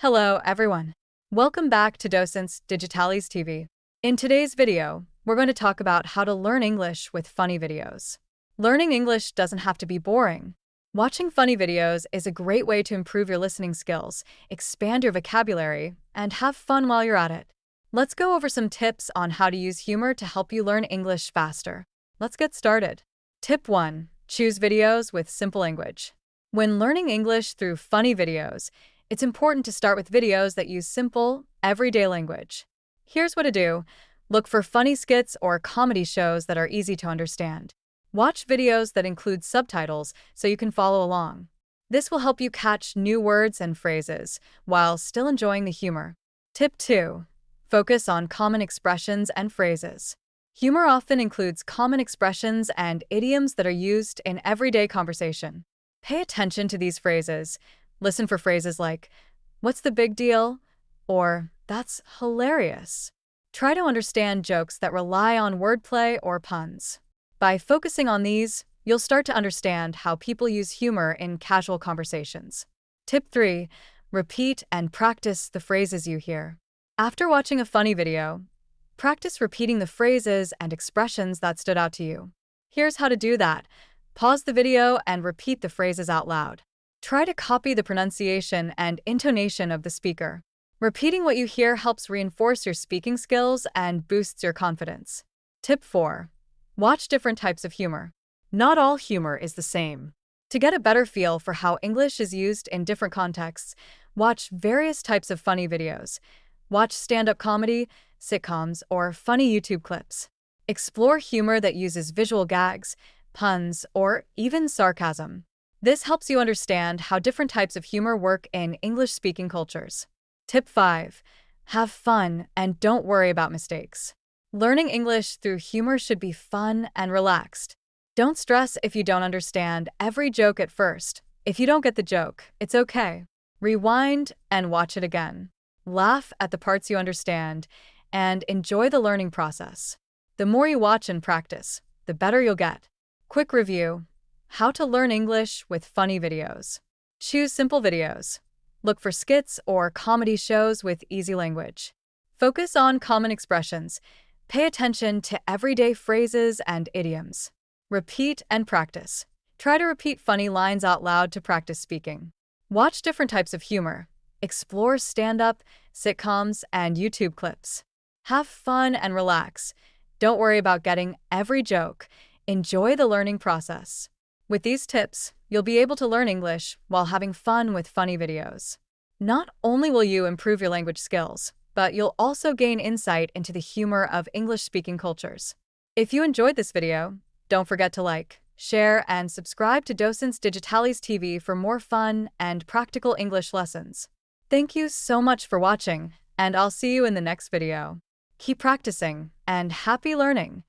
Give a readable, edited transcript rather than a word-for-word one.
Hello, everyone. Welcome back to Docents Digitalis TV. In today's video, we're going to talk about how to learn English with funny videos. Learning English doesn't have to be boring. Watching funny videos is a great way to improve your listening skills, expand your vocabulary, and have fun while you're at it. Let's go over some tips on how to use humor to help you learn English faster. Let's get started. Tip 1. Choose videos with simple language. When learning English through funny videos, it's important to start with videos that use simple, everyday language. Here's what to do. Look for funny skits or comedy shows that are easy to understand. Watch videos that include subtitles so you can follow along. This will help you catch new words and phrases while still enjoying the humor. Tip 2. Focus on common expressions and phrases. Humor often includes common expressions and idioms that are used in everyday conversation. Pay attention to these phrases. Listen for phrases like, "What's the big deal?" or "That's hilarious." Try to understand jokes that rely on wordplay or puns. By focusing on these, you'll start to understand how people use humor in casual conversations. Tip 3. Repeat and practice the phrases you hear. After watching a funny video, practice repeating the phrases and expressions that stood out to you. Here's how to do that. Pause the video and repeat the phrases out loud. Try to copy the pronunciation and intonation of the speaker. Repeating what you hear helps reinforce your speaking skills and boosts your confidence. Tip 4. Watch different types of humor. Not all humor is the same. To get a better feel for how English is used in different contexts, watch various types of funny videos. Watch stand-up comedy, sitcoms, or funny YouTube clips. Explore humor that uses visual gags, puns, or even sarcasm. This helps you understand how different types of humor work in English-speaking cultures. Tip 5. Have fun and don't worry about mistakes. Learning English through humor should be fun and relaxed. Don't stress if you don't understand every joke at first. If you don't get the joke, it's okay. Rewind and watch it again. Laugh at the parts you understand and enjoy the learning process. The more you watch and practice, the better you'll get. Quick review. How to learn English with funny videos. Choose simple videos. Look for skits or comedy shows with easy language. Focus on common expressions. Pay attention to everyday phrases and idioms. Repeat and practice. Try to repeat funny lines out loud to practice speaking. Watch different types of humor. Explore stand-up, sitcoms, and YouTube clips. Have fun and relax. Don't worry about getting every joke. Enjoy the learning process. With these tips, you'll be able to learn English while having fun with funny videos. Not only will you improve your language skills, but you'll also gain insight into the humor of English-speaking cultures. If you enjoyed this video, don't forget to like, share, and subscribe to Docents Digitalis TV for more fun and practical English lessons. Thank you so much for watching, and I'll see you in the next video. Keep practicing, and happy learning!